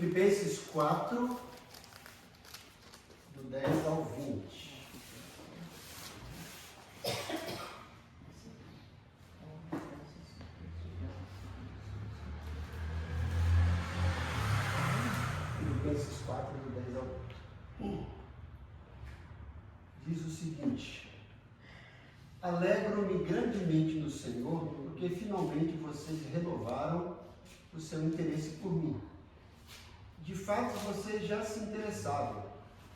Filipenses 4, do 10 ao 20. Filipenses 4, do 10 ao 20. Diz o seguinte: alegro-me grandemente no Senhor, porque finalmente vocês renovaram o seu interesse por mim. De fato, vocês já se interessavam,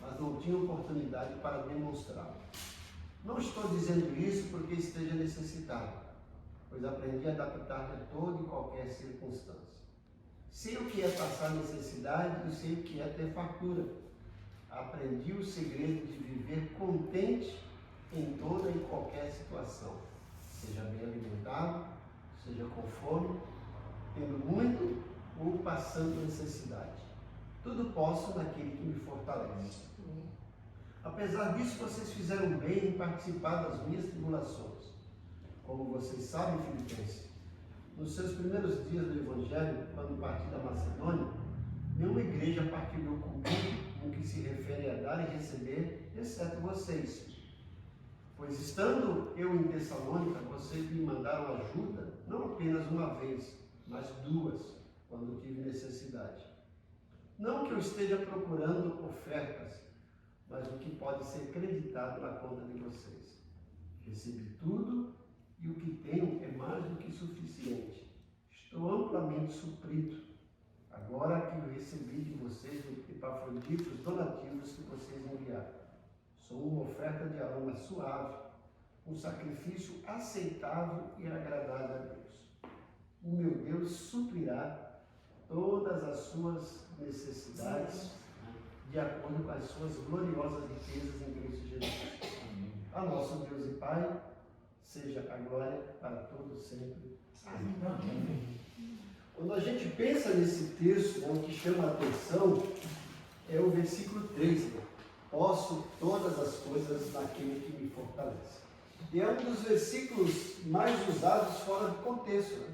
mas não tinham oportunidade para demonstrá-lo. Não estou dizendo isso porque esteja necessitado, pois aprendi a adaptar-me a toda e qualquer circunstância. Sei o que é passar necessidade e sei o que é ter fartura. Aprendi o segredo de viver contente em toda e qualquer situação, seja bem alimentado, seja com fome, tendo muito ou passando necessidade. Tudo posso naquele que me fortalece. Apesar disso, vocês fizeram bem em participar das minhas tribulações. Como vocês sabem, Filipenses, nos seus primeiros dias do Evangelho, quando parti da Macedônia, nenhuma igreja partilhou comigo no que se refere a dar e receber, exceto vocês. Pois estando eu em Tessalônica, vocês me mandaram ajuda, não apenas uma vez, mas duas, quando tive necessidade. Não que eu esteja procurando ofertas, mas o que pode ser acreditado na conta de vocês. Recebi tudo e o que tenho é mais do que suficiente. Estou amplamente suprido. Agora que eu recebi de vocês do Epafrodito os donativos que vocês enviaram. Sou uma oferta de aroma suave, um sacrifício aceitável e agradável a Deus. O meu Deus suprirá todas as suas necessidades de acordo com as suas gloriosas riquezas em Cristo Jesus. A nosso Deus e Pai, seja a glória para todos sempre. Amém. Quando a gente pensa nesse texto, né, o que chama a atenção é o versículo 3, né? Posso todas as coisas naquele que me fortalece. E é um dos versículos mais usados fora do contexto, né?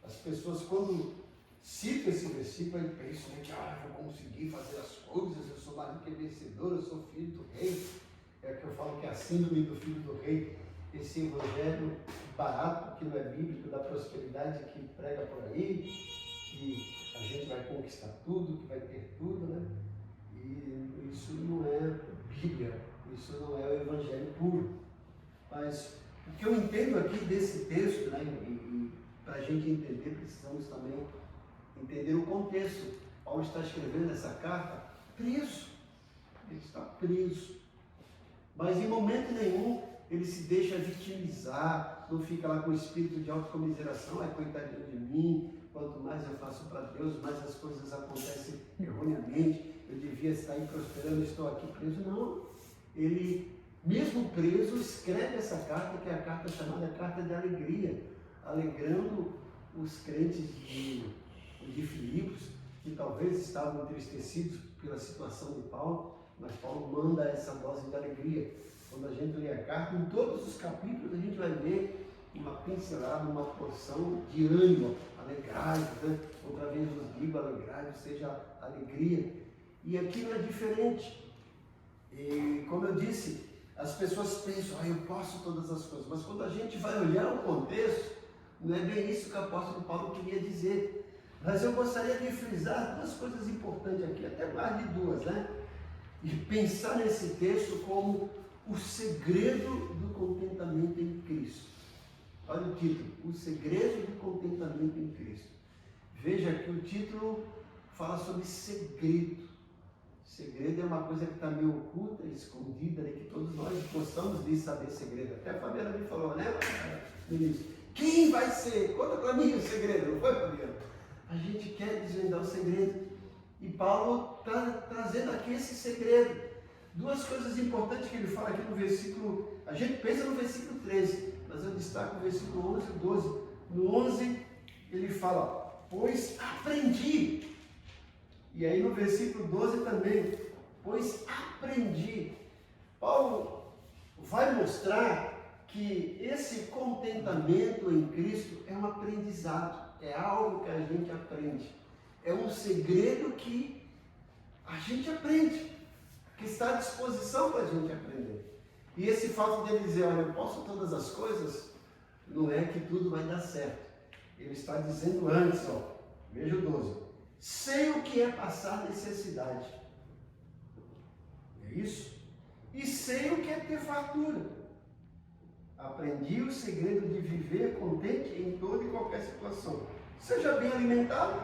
As pessoas, quando citam esse versículo, aí pensam, né, que eu vou conseguir fazer as coisas, eu sou mais do que vencedor, eu sou filho do rei. É o que eu falo que é a síndrome do filho do rei. Esse evangelho barato, que não é bíblico, da prosperidade que prega por aí, que a gente vai conquistar tudo, que vai ter tudo, né? E isso não é Bíblia, isso não é o evangelho puro. Mas o que eu entendo aqui desse texto, né, e para a gente entender, precisamos também entender o contexto. Paulo está escrevendo essa carta preso, ele está preso, mas em momento nenhum ele se deixa vitimizar, não fica lá com o espírito de autocomiseração, coitadinho de mim, quanto mais eu faço para Deus, mais as coisas acontecem erroneamente, eu devia estar aí prosperando, estou aqui preso. Não, ele, mesmo preso, escreve essa carta, que é a carta chamada Carta de Alegria, alegrando os crentes de Filipos, que talvez estavam entristecidos pela situação de Paulo, mas Paulo manda essa dose de alegria. Quando a gente lê a carta, em todos os capítulos a gente vai ver uma pincelada, uma porção de ânimo, alegrai-vos, né? Outra vez vos digo, alegrai-vos, seja alegria. E aqui não é diferente. E como eu disse, as pessoas pensam, eu posso todas as coisas, mas quando a gente vai olhar o contexto, não é bem isso que o apóstolo Paulo queria dizer. Mas eu gostaria de frisar duas coisas importantes aqui, até mais de duas, né? E pensar nesse texto como o segredo do contentamento em Cristo. Olha o título, o segredo do contentamento em Cristo. Veja que o título fala sobre segredo. Segredo é uma coisa que está meio oculta, escondida, né? Que todos nós gostamos de saber segredo. Até a Fabiana me falou, né, ministro? Quem vai ser? Conta para mim o segredo, não foi, Fabiana? A gente quer desvendar o segredo. E Paulo está trazendo aqui esse segredo. Duas coisas importantes que ele fala aqui no versículo, a gente pensa no versículo 13, mas eu destaco o versículo 11 e 12. No 11 ele fala, pois aprendi. E aí no versículo 12 também, pois aprendi. Paulo vai mostrar que esse contentamento em Cristo é um aprendizado, é algo que a gente aprende. é um segredo que a gente aprende, que está à disposição para a gente aprender. E esse fato dele dizer, olha, eu posso todas as coisas, não é que tudo vai dar certo. Ele está dizendo antes, ó, veja o 12, sei o que é passar necessidade. É isso? E sei o que é ter fartura. Aprendi o segredo de viver contente em toda e qualquer situação. Seja bem alimentado,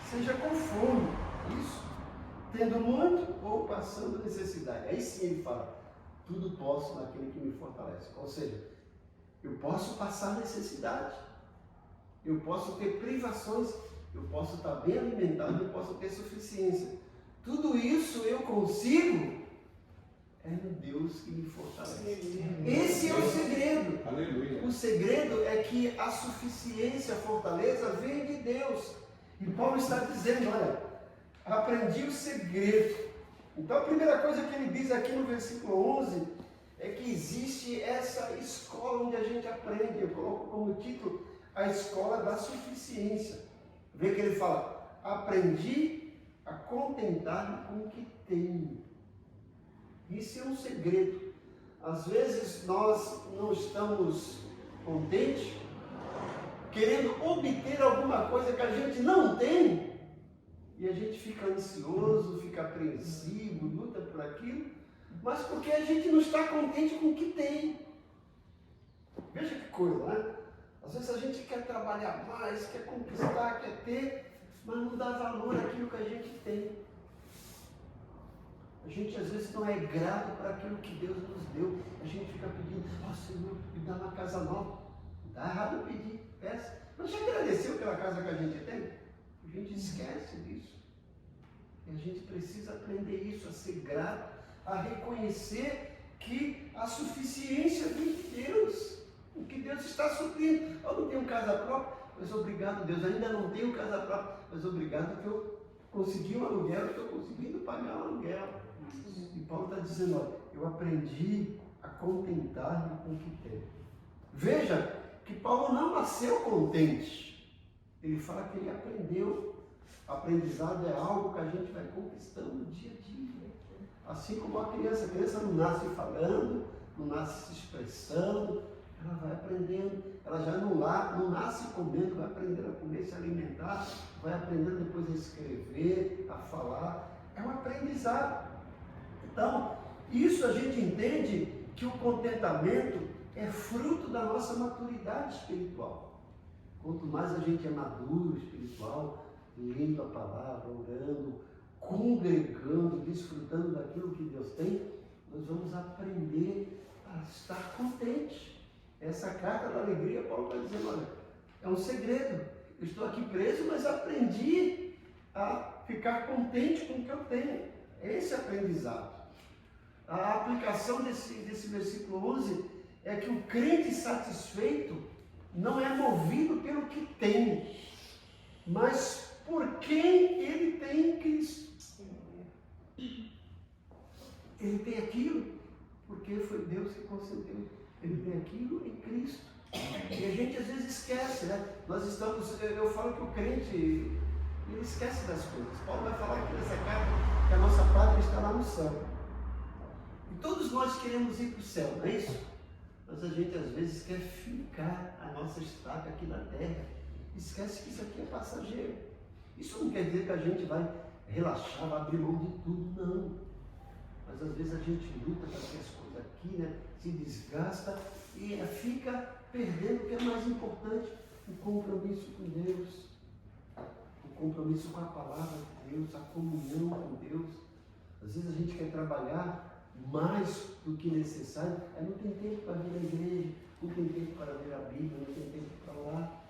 seja com fome. Isso. Tendo muito ou passando necessidade. Aí sim ele fala, tudo posso naquele que me fortalece. Ou seja, eu posso passar necessidade. Eu posso ter privações. Eu posso estar bem alimentado. Eu posso ter suficiência. Tudo isso eu consigo. É no Deus que me fortalece. Esse é o segredo. Aleluia. O segredo é que a suficiência, a fortaleza vem de Deus. E Paulo está dizendo, olha, aprendi o segredo. Então a primeira coisa que ele diz aqui no versículo 11 é que existe essa escola onde a gente aprende. Eu coloco como título a escola da suficiência. Vê que ele fala, aprendi a contentar-me com o que tenho. Isso é um segredo. Às vezes nós não estamos contentes, querendo obter alguma coisa que a gente não tem, e a gente fica ansioso, fica apreensivo, luta por aquilo, mas porque a gente não está contente com o que tem. Veja que coisa, né? Às vezes a gente quer trabalhar mais, quer conquistar, quer ter, mas não dá valor àquilo que a gente tem. A gente às vezes não é grato para aquilo que Deus nos deu. A gente fica pedindo, Senhor, me dá uma casa nova. Não está errado pedir, peça. Mas já agradeceu pela casa que a gente tem? A gente esquece disso. E a gente precisa aprender isso, a ser grato, a reconhecer que a suficiência vem de Deus. O que Deus está suprindo. Eu não tenho casa própria, mas obrigado, Deus. Ainda não tenho casa própria, mas obrigado que eu consegui um aluguel, estou conseguindo pagar um aluguel. E Paulo está dizendo, olha, eu aprendi a contentar-me com o que tenho. Veja que Paulo não nasceu contente. Ele fala que ele aprendeu. Aprendizado é algo que a gente vai conquistando dia a dia. Assim como a criança não nasce falando, não nasce se expressando, ela vai aprendendo. Ela já não nasce comendo, vai aprendendo a comer, se alimentar, vai aprendendo depois a escrever, a falar. É um aprendizado. Então, isso a gente entende que o contentamento é fruto da nossa maturidade espiritual. Quanto mais a gente é maduro espiritual, lendo a palavra, orando, congregando, desfrutando daquilo que Deus tem, nós vamos aprender a estar contente. Essa carta da alegria, Paulo está dizendo, olha, é um segredo. Eu estou aqui preso, mas aprendi a ficar contente com o que eu tenho. É esse aprendizado. A aplicação desse versículo 11 é que o crente satisfeito não é movido pelo que tem, mas por quem ele tem em Cristo. Ele tem aquilo porque foi Deus que concedeu. Ele tem aquilo em Cristo. E a gente às vezes esquece, né? Eu falo que o crente, ele esquece das coisas. Paulo vai falar aqui nessa carta que a nossa pátria está lá no céu. E todos nós queremos ir para o céu, não é isso? Mas a gente às vezes quer fincar a nossa estaca aqui na terra. Esquece que isso aqui é passageiro. Isso não quer dizer que a gente vai relaxar, vai abrir mão de tudo, não. Mas às vezes a gente luta para que as coisas aqui, né, se desgasta e fica perdendo o que é mais importante, o compromisso com Deus, o compromisso com a palavra de Deus, a comunhão com Deus. Às vezes a gente quer trabalhar mais do que necessário, aí não tem tempo para vir à igreja, não tem tempo para ler a Bíblia, não tem tempo para orar.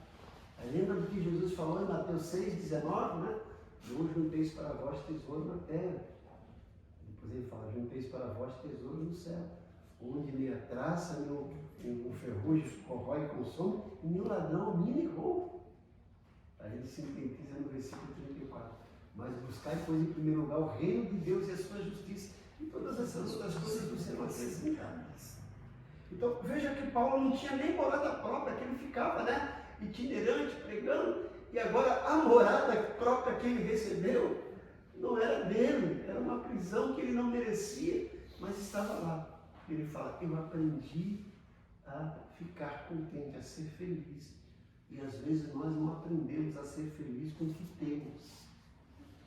Aí lembra do que Jesus falou em Mateus 6,19, né? Não junteis para vós tesouro na terra. Depois ele fala, junteis para vós tesouro no céu, onde nem a traça, nem o ferrugem corrói e consome, e nem o ladrão mina e rouba. Aí ele sintetiza no versículo 34. Mas buscai, pois, em primeiro lugar o reino de Deus e a sua justiça, e todas essas outras coisas vos serão acrescentadas. Então, veja que Paulo não tinha nem morada própria, que ele ficava, né, itinerante, pregando, e agora a morada própria que ele recebeu não era dele, era uma prisão que ele não merecia, mas estava lá. Ele fala, eu aprendi a ficar contente, a ser feliz. E às vezes nós não aprendemos a ser feliz com o que temos.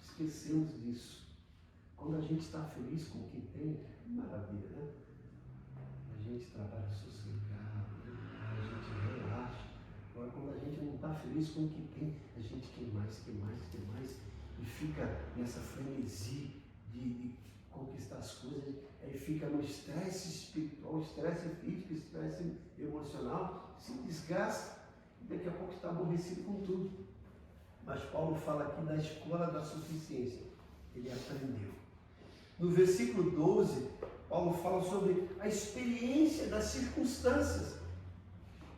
Esquecemos disso. Quando a gente está feliz com o que tem, maravilha, né? A gente trabalha sossegado, a gente relaxa. Agora, quando a gente não está feliz com o que tem, a gente quer mais, e fica nessa frenesi de conquistar as coisas, aí fica no estresse espiritual, estresse físico, estresse emocional, se desgasta, e daqui a pouco está aborrecido com tudo. Mas Paulo fala aqui da escola da suficiência. Ele aprendeu. No versículo 12, Paulo fala sobre a experiência das circunstâncias.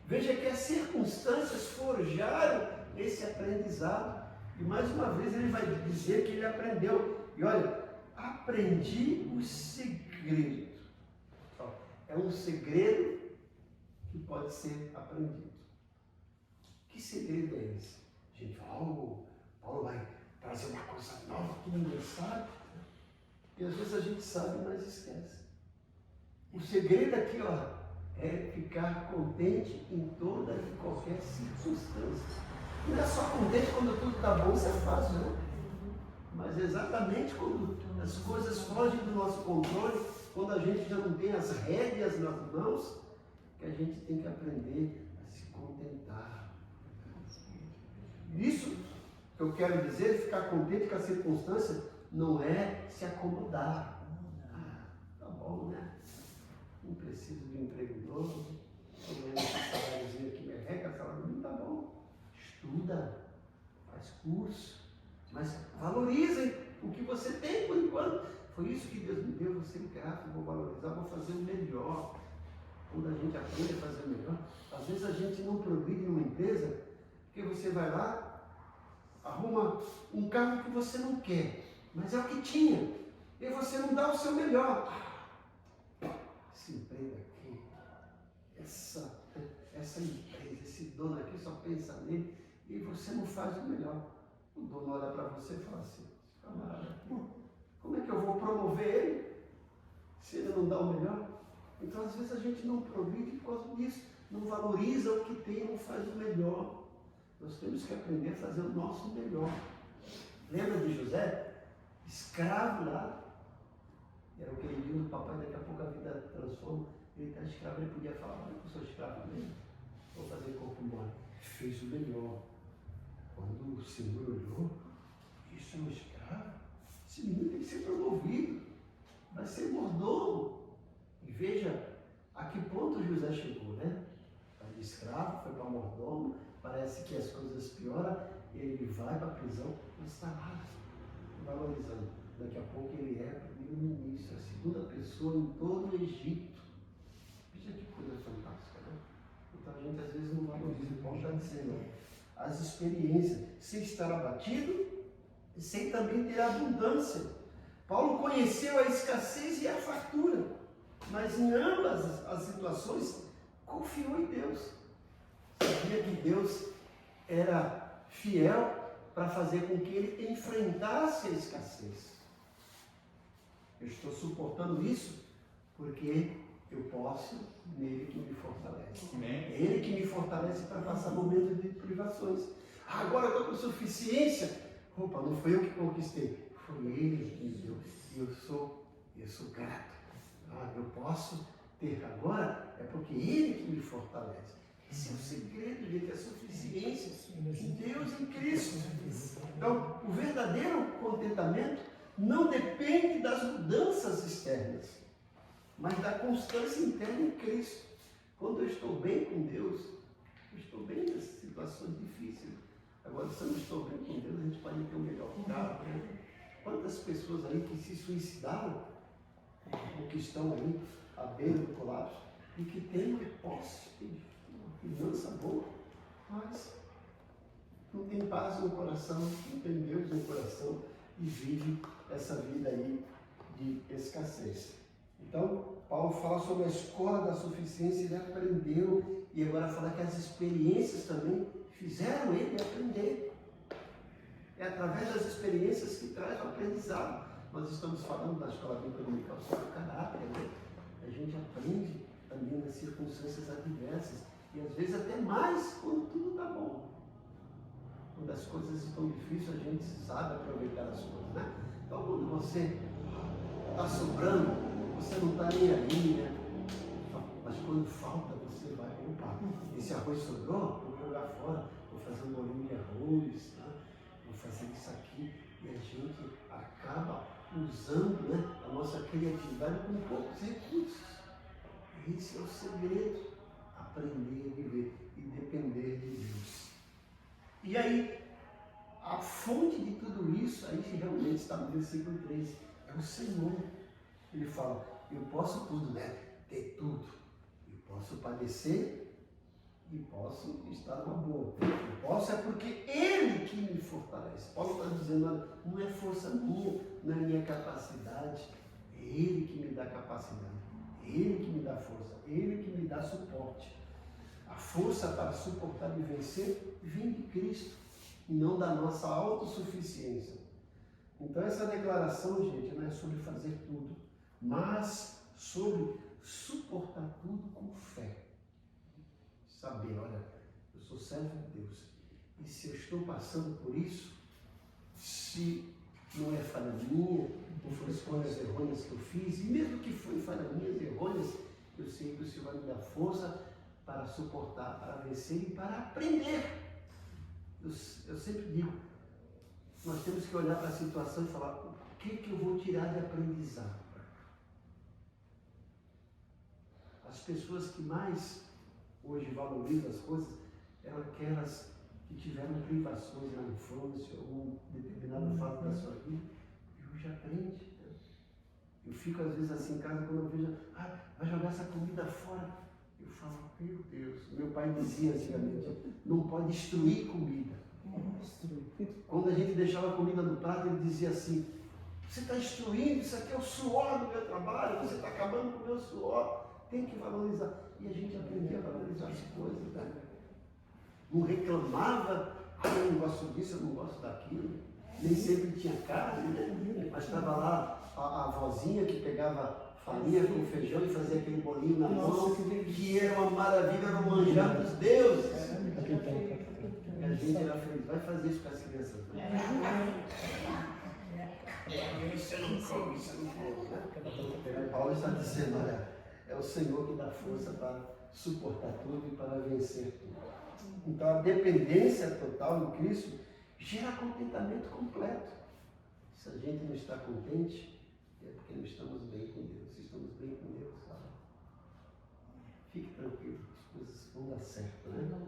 Veja que as circunstâncias forjaram esse aprendizado. E mais uma vez ele vai dizer que ele aprendeu. E olha, aprendi o segredo. É um segredo que pode ser aprendido. Que segredo é esse? Gente, Paulo vai trazer uma coisa nova que ninguém sabe. E às vezes a gente sabe, mas esquece. O segredo aqui, é ficar contente em toda e qualquer circunstância. Não é só contente quando tudo está bom, isso é fácil, não. Mas exatamente quando as coisas fogem do nosso controle, quando a gente já não tem as rédeas nas mãos, que a gente tem que aprender a se contentar. Isso que eu quero dizer, ficar contente com a circunstância, não é se acomodar. Tá bom, né? Não preciso de um emprego novo, estou ganhando esse saláriozinho aqui, me arrega, salário, tá bom. Estuda, faz curso, mas valorizem o que você tem por enquanto. Foi isso que Deus me deu, vou ser grato, vou valorizar, vou fazer o melhor. Quando a gente aprende a fazer o melhor, às vezes a gente não progride numa empresa, porque você vai lá, arruma um cargo que você não quer, mas é o que tinha, e você não dá o seu melhor. Esse emprego aqui, essa empresa, esse dono aqui só pensa nele, e você não faz o melhor. O dono olha para você e fala assim, camarada, como é que eu vou promover ele, se ele não dá o melhor? Então às vezes a gente não progride por causa disso, não valoriza o que tem, não faz o melhor. Nós temos que aprender a fazer o nosso melhor. Lembra de José? Escravo lá. Era o queridinho do papai, daqui a pouco a vida transforma. Ele está escravo, ele podia falar, olha, eu sou escravo mesmo, vou fazer corpo mole. Fez o melhor. Quando o Senhor olhou, isso é um escravo? Esse menino tem que ser promovido, vai ser mordomo. E veja a que ponto José chegou, né? Foi de escravo, foi para mordomo, parece que as coisas pioram, ele vai para a prisão, mas está lá, valorizando. Daqui a pouco ele é primeiro-ministro, a segunda pessoa em todo o Egito. Veja que coisa fantástica, né? Então a gente às vezes não valoriza, o Paulo está dizendo, as experiências, sem estar abatido e sem também ter abundância. Paulo conheceu a escassez e a fartura, mas em ambas as situações confiou em Deus. Sabia que Deus era fiel para fazer com que ele enfrentasse a escassez. Eu estou suportando isso porque eu posso nele que me fortalece. É ele que me fortalece para passar momentos de privações. Agora eu estou com suficiência. Opa, não foi eu que conquistei, foi ele que me deu. E eu sou grato. Eu posso ter agora, é porque ele que me fortalece. Esse é o segredo, gente, a suficiência de Deus em Cristo. Então, o verdadeiro contentamento não depende das mudanças externas, mas da constância interna em Cristo. Quando eu estou bem com Deus, eu estou bem nas situações difíceis. Agora, se eu não estou bem com Deus, a gente pode ter um melhor carro, né? Quantas pessoas aí que se suicidaram, ou que estão aí à beira do colapso, e que têm uma posse, uma finança boa, mas não tem paz no coração, não tem Deus no coração e vive essa vida aí de escassez. Então, Paulo fala sobre a escola da suficiência, ele aprendeu, e agora fala que as experiências também fizeram ele aprender. É através das experiências que traz o aprendizado. Nós estamos falando da escola bíblica dominical sobre o caráter, né? A gente aprende também nas circunstâncias adversas. E às vezes até mais quando tudo está bom. Quando as coisas estão difíceis, a gente sabe aproveitar as coisas, né? Então quando você está sobrando, você não está nem aí, né? Mas quando falta, você vai, opa, esse arroz sobrou, vou jogar fora, vou fazer um bolinho de arroz, tá? Vou fazer isso aqui. E a gente acaba usando, né, a nossa criatividade com poucos recursos. Esse é o segredo, aprender a viver e depender de Deus. E aí, a fonte de tudo isso, aí realmente está no versículo 13, é o Senhor. Ele fala, eu posso tudo, né? Ter tudo. Eu posso padecer e posso estar numa boa. Eu posso é porque Ele que me fortalece. Paulo está dizendo, olha, não é força minha, não é minha capacidade, é Ele que me dá capacidade, é Ele que me dá força, é Ele que me dá suporte. A força para suportar e vencer vem de Cristo e não da nossa autossuficiência. Então essa declaração, gente, não é sobre fazer tudo, mas sobre suportar tudo com fé. Saber, olha, eu sou servo de Deus, e se eu estou passando por isso, se não é falha minha, ou foram escolhas errôneas que eu fiz, e mesmo que foi falha minhas errôneas, eu sei que o Senhor vai me dar força para suportar, para vencer e para aprender. Eu sempre digo, nós temos que olhar para a situação e falar, o que eu vou tirar de aprendizado? As pessoas que mais hoje valorizam as coisas, eram aquelas que tiveram privações na infância ou em determinada fase da sua vida, e hoje aprende. Né? Eu fico às vezes assim em casa, quando eu vejo, vai jogar essa comida fora. Eu falo, meu Deus, meu pai dizia antigamente, não pode destruir comida. Quando a gente deixava a comida no prato, ele dizia assim, você está destruindo, isso aqui é o suor do meu trabalho, você está acabando com o meu suor, tem que valorizar. E a gente aprendia a valorizar as coisas, né? Não reclamava, eu não gosto disso, eu não gosto daquilo. Nem sempre tinha carne, né? Mas estava lá a avózinha que pegava farinha com feijão e fazia aquele bolinho na mão, que era uma maravilha, era o manjar dos deuses. E a gente era feliz, vai fazer isso com as crianças. Né? Isso eu não como, isso eu não como. Né? Paulo está dizendo, olha, é o Senhor que dá força para suportar tudo e para vencer tudo. Então a dependência total em Cristo gera contentamento completo. Se a gente não está contente, é porque não estamos bem com Deus. Se estamos bem com Deus, sabe? Fique tranquilo, as coisas vão dar certo, né?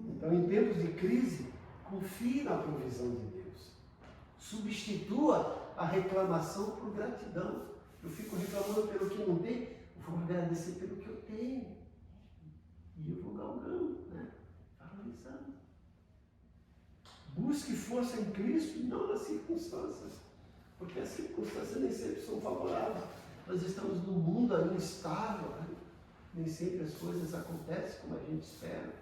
Então, em tempos de crise, confie na provisão de Deus. Substitua a reclamação por gratidão. Eu fico reclamando pelo que não tem, eu vou agradecer pelo que eu tenho. E eu vou galgando, né? Valorizando. Busque força em Cristo e não nas circunstâncias. Porque as circunstâncias nem sempre são favoráveis. Nós estamos num mundo ainda instável, né? Nem sempre as coisas acontecem como a gente espera.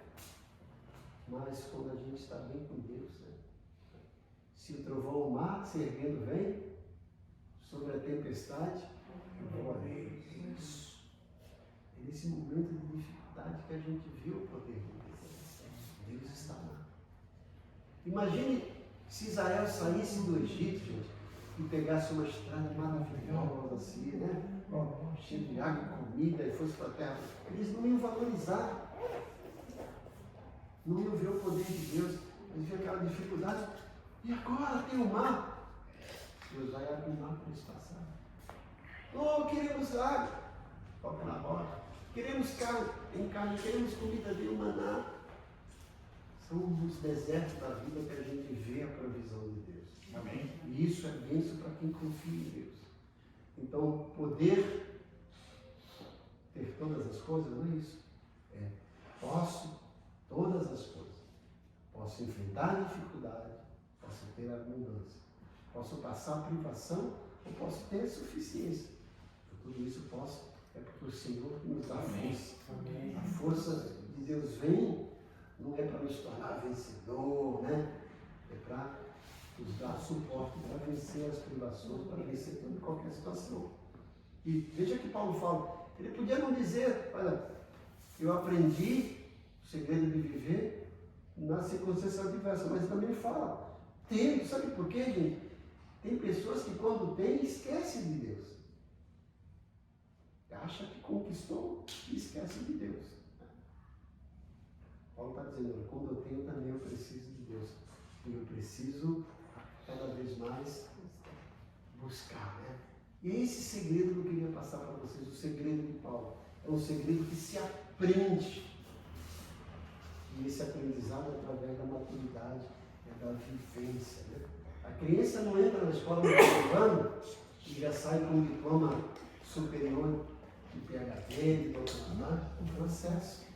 Mas quando a gente está bem com Deus, né? Se o trovão ou o mar se erguendo vem, sobre a tempestade, eu vou além. Isso. É nesse momento de dificuldade que a gente viu o poder de Deus. Deus está lá. Imagine se Israel saísse do Egito, gente, e pegasse uma estrada maravilhosa assim, né? Cheia de água e comida, e fosse para a terra. Eles não iam valorizar. Não iam ver o poder de Deus. Eles viam aquela dificuldade. E agora tem o mar. Deus vai abrir o mar para eles passarem. Oh, queremos água. Toca na roda. Queremos carne. Tem carne. Queremos comida de maná. São os desertos da vida que a gente vê a provisão de Deus. Amém. E isso é bênção para quem confia em Deus. Então, poder ter todas as coisas, não é isso? É, posso todas as coisas. Posso enfrentar a dificuldade, posso ter abundância. Posso passar a privação, ou posso ter suficiência. Por tudo isso posso, é porque o Senhor nos dá força. Amém. A força de Deus vem, não é para nos tornar vencedor, né? É para nos dar suporte para vencer as privações, para vencer toda e qualquer situação. E veja que Paulo fala, ele podia não dizer, olha, eu aprendi o segredo de viver na circunstância adversa, mas também fala, tendo, sabe por quê, gente? Tem pessoas que quando tem, esquecem de Deus. Acha que conquistou e esquece de Deus. Paulo está dizendo, quando eu tenho também eu preciso de Deus. E eu preciso cada vez mais buscar, né? E é esse segredo que eu queria passar para vocês, o segredo de Paulo. É um segredo que se aprende. E esse aprendizado é através da maturidade, é da vivência, né? A criança não entra na escola no primeiro ano e já sai com um diploma superior de PhD, de doutorado. É um processo.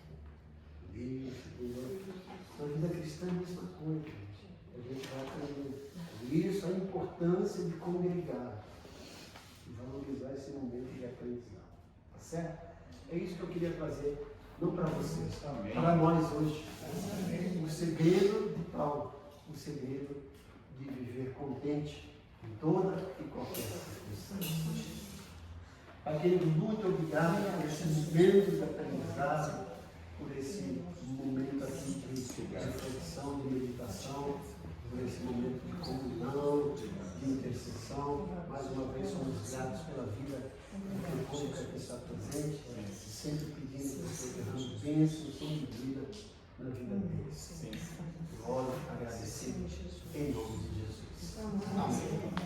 Na vida cristã é a mesma coisa, gente. A gente vai aprendendo. Isso, a importância de congregar e valorizar esse momento de aprendizado. Tá certo? É isso que eu queria trazer, não para vocês, para nós hoje. O segredo de Paulo, o segredo de viver contente em toda e qualquer circunstância. Pai querido, muito obrigado por esse momento de aprendizado, por esse momento aqui de reflexão, de meditação, por esse momento de comunhão, de intercessão. Mais uma vez somos gratos pela vida do teu povo que aqui está presente, sempre pedindo que você derrame bênçãos de vida na vida deles. Glória, agradecidos em nome de Jesus. Amém.